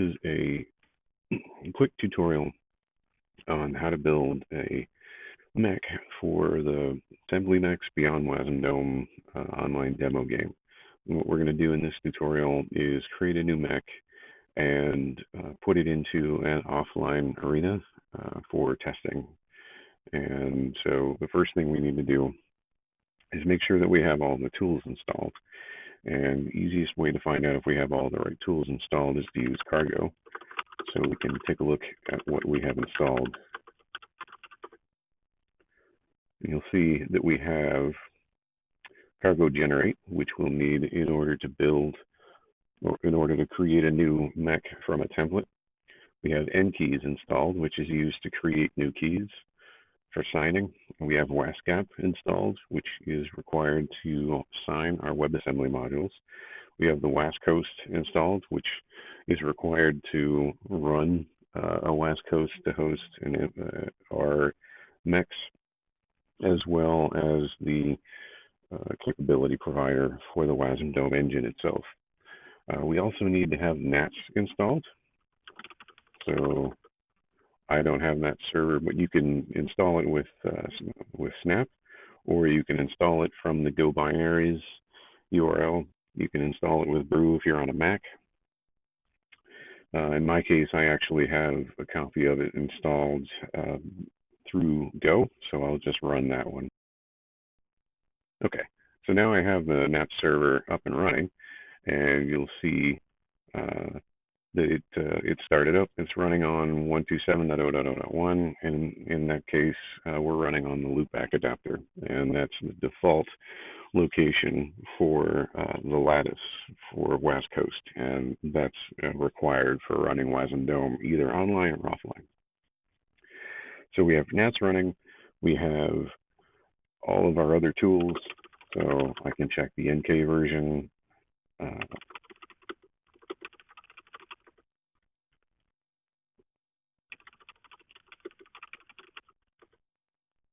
is a quick tutorial on how to build a mech for the Assembly Mechs Beyond WasmDome online demo game. And what we're going to do in this tutorial is create a new mech and put it into an offline arena for testing. And so the first thing we need to do is make sure that we have all the tools installed. And the easiest way to find out if we have all the right tools installed is to use cargo. So we can take a look at what we have installed. And you'll see that we have cargo generate, which we'll need in order to build or in order to create a new mech from a template. We have N keys installed, which is used to create new keys for signing. We have WasGap installed, which is required to sign our WebAssembly modules. We have the WasCoast installed, which is required to run a WasCoast to host our mechs, as well as the capability provider for the WasmDome engine itself. We also need to have NATs installed. So I don't have that server, but you can install it with Snap, or you can install it from the Go Binaries URL. You can install it with Brew if you're on a Mac. In my case, I actually have a copy of it installed through Go, so I'll just run that one. Okay, so now I have the NAT server up and running, and you'll see that it started up. It's running on 127.0.0.1, and in that case, we're running on the loopback adapter, and that's the default location for the lattice for WasCoast, and that's required for running WasmDome either online or offline. So we have NATs running. We have all of our other tools, so I can check the NK version.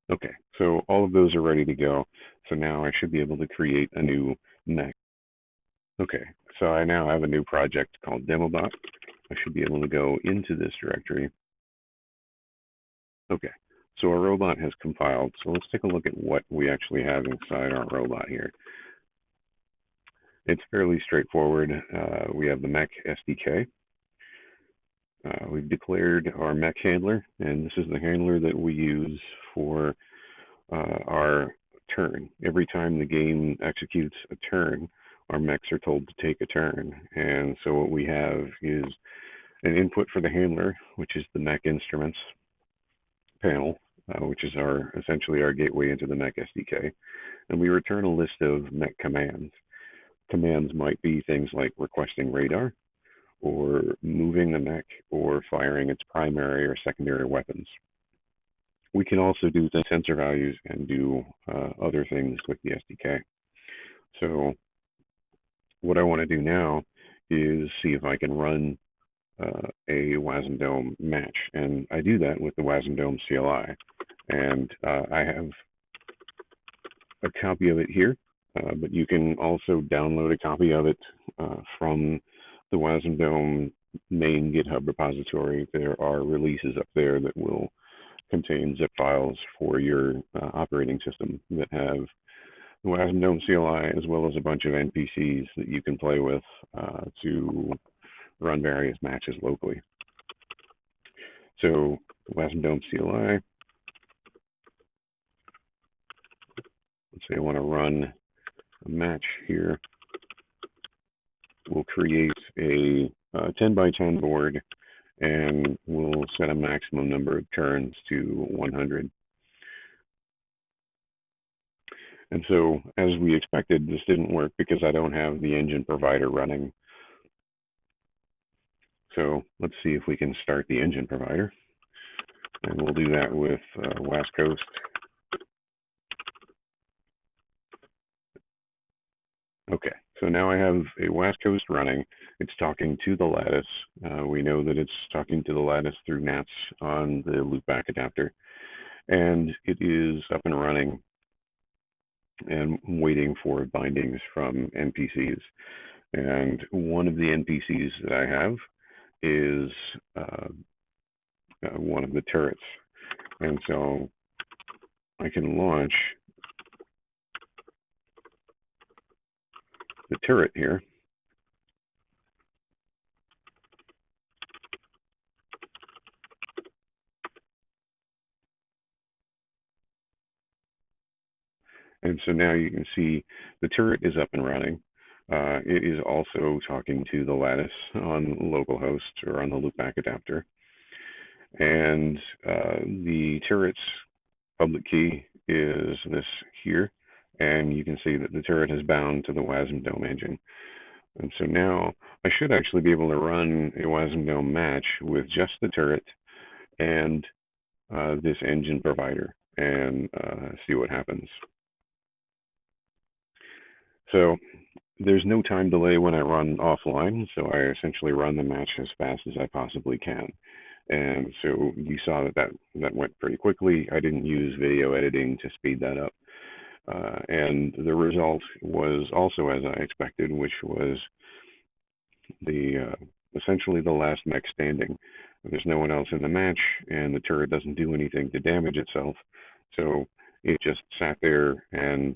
Okay, so all of those are ready to go. So now I should be able to create a new mech. Okay, so I now have a new project called DemoBot. I should be able to go into this directory. Okay, so our robot has compiled. So let's take a look at what we actually have inside our robot here. It's fairly straightforward. We have the Mech SDK. We've declared our Mech handler, and this is the handler that we use for our turn. Every time the game executes a turn, our mechs are told to take a turn. And so what we have is an input for the handler, which is the Mech instruments panel, which is essentially our gateway into the Mech SDK. And we return a list of Mech commands. Commands might be things like requesting radar, or moving the mech, or firing its primary or secondary weapons. We can also do the sensor values and do other things with the SDK. So what I want to do now is see if I can run a WasmDome match, and I do that with the WasmDome CLI. And I have a copy of it here, but you can also download a copy of it from the WasmDome main GitHub repository. There are releases up there that will contain zip files for your operating system that have the WasmDome CLI, as well as a bunch of NPCs that you can play with to run various matches locally. So WasmDome CLI, let's say I want to run a match here. We'll create a 10 by 10 board, and we'll set a maximum number of turns to 100. And so, as we expected, this didn't work because I don't have the engine provider running. So let's see if we can start the engine provider. And we'll do that with WasCoast. Okay, so now I have a WasCoast running. It's talking to the lattice. We know that it's talking to the lattice through NATs on the loopback adapter. And it is up and running and waiting for bindings from NPCs. And one of the NPCs that I have is one of the turrets. And so I can launch the turret here. And so now you can see the turret is up and running. It is also talking to the lattice on localhost or on the loopback adapter. And the turret's public key is this here. And you can see that the turret is bound to the WasmDome engine. And so now I should actually be able to run a WasmDome match with just the turret and this engine provider and see what happens. So there's no time delay when I run offline, so I essentially run the match as fast as I possibly can. And so you saw that went pretty quickly. I didn't use video editing to speed that up. And the result was also as I expected, which was the essentially the last mech standing. There's no one else in the match, and the turret doesn't do anything to damage itself. So it just sat there and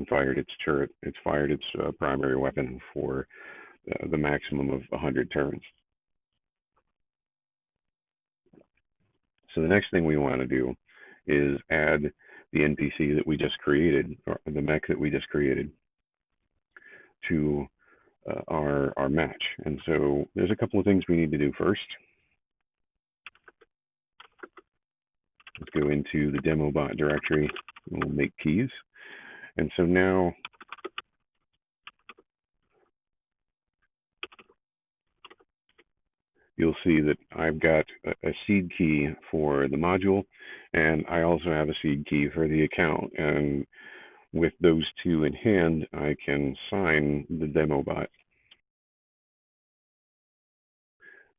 fired its turret. It's fired its primary weapon for the maximum of 100 turns. So the next thing we want to do is add the NPC that we just created, or the mech that we just created, to our match. And so there's a couple of things we need to do first. Let's go into the demo bot directory and we'll make keys. And so now you'll see that I've got a seed key for the module, and I also have a seed key for the account. And with those two in hand, I can sign the demo bot.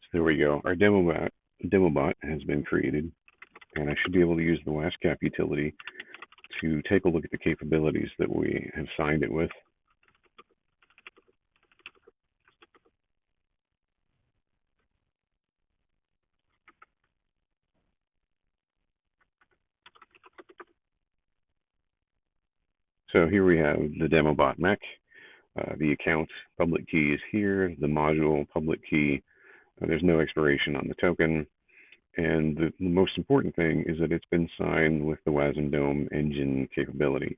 So there we go. Our demo bot has been created, and I should be able to use the WasCap utility to take a look at the capabilities that we have signed it with. So here we have the demo bot mech. The account public key is here. The module public key, there's no expiration on the token. And the most important thing is that it's been signed with the WasmDome engine capability.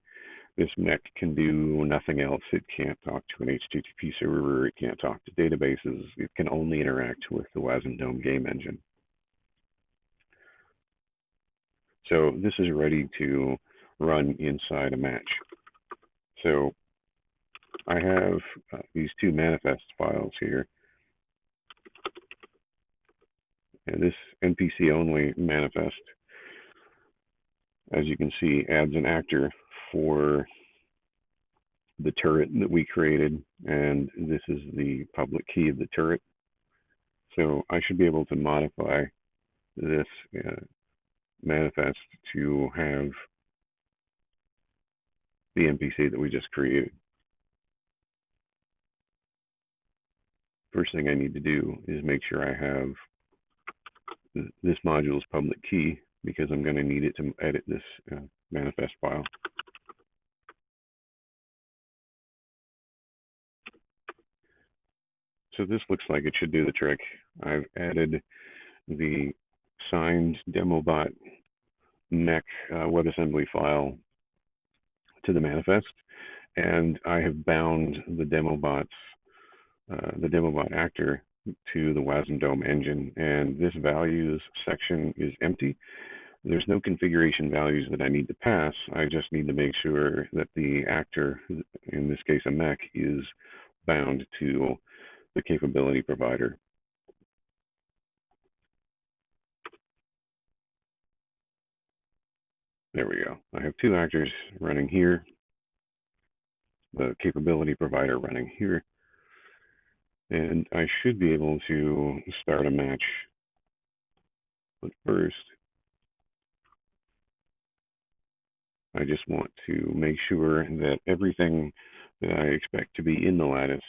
This mech can do nothing else. It can't talk to an HTTP server. It can't talk to databases. It can only interact with the WasmDome game engine. So this is ready to run inside a match. So I have these two manifest files here. And this NPC only manifest, as you can see, adds an actor for the turret that we created, and this is the public key of the turret. So I should be able to modify this manifest to have the NPC that we just created. First thing I need to do is make sure I have this module's public key, because I'm going to need it to edit this manifest file. So this looks like it should do the trick. I've added the signed demobot mech WebAssembly file to the manifest, and I have bound the demobot actor to the WasmDome engine, and this values section is empty. There's no configuration values that I need to pass. I just need to make sure that the actor, in this case a mech, is bound to the capability provider. There we go. I have two actors running here, the capability provider running here, and I should be able to start a match. But first, I just want to make sure that everything that I expect to be in the lattice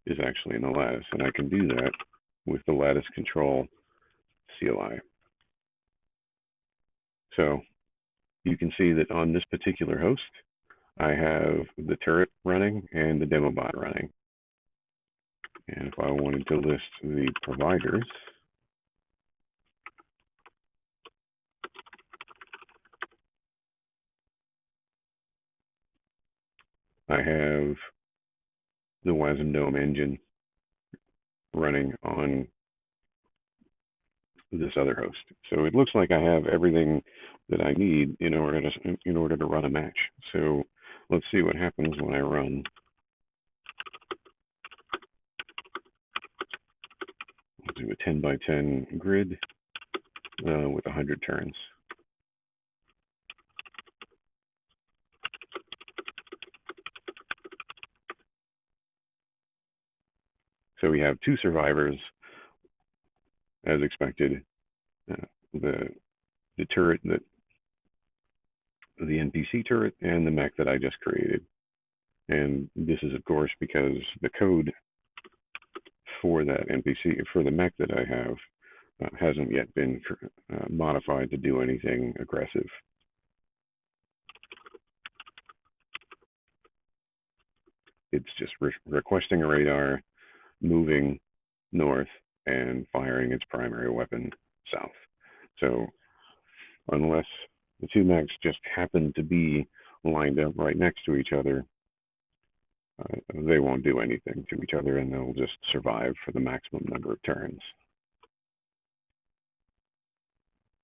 is actually in the lattice, and I can do that with the lattice control CLI. So you can see that on this particular host, I have the turret running and the demo bot running. And if I wanted to list the providers, I have the WasmDome engine running on this other host. So it looks like I have everything that I need in order to run a match. So let's see what happens when I run. I'll do a 10 by 10 grid with 100 turns. So we have 2 survivors, as expected. The turret that the NPC turret and the mech that I just created. And this is, of course, because the code for that NPC, for the mech that I have, hasn't yet been modified to do anything aggressive. It's just requesting a radar, moving north, and firing its primary weapon south. So unless the 2 mechs just happen to be lined up right next to each other, they won't do anything to each other, and they'll just survive for the maximum number of turns.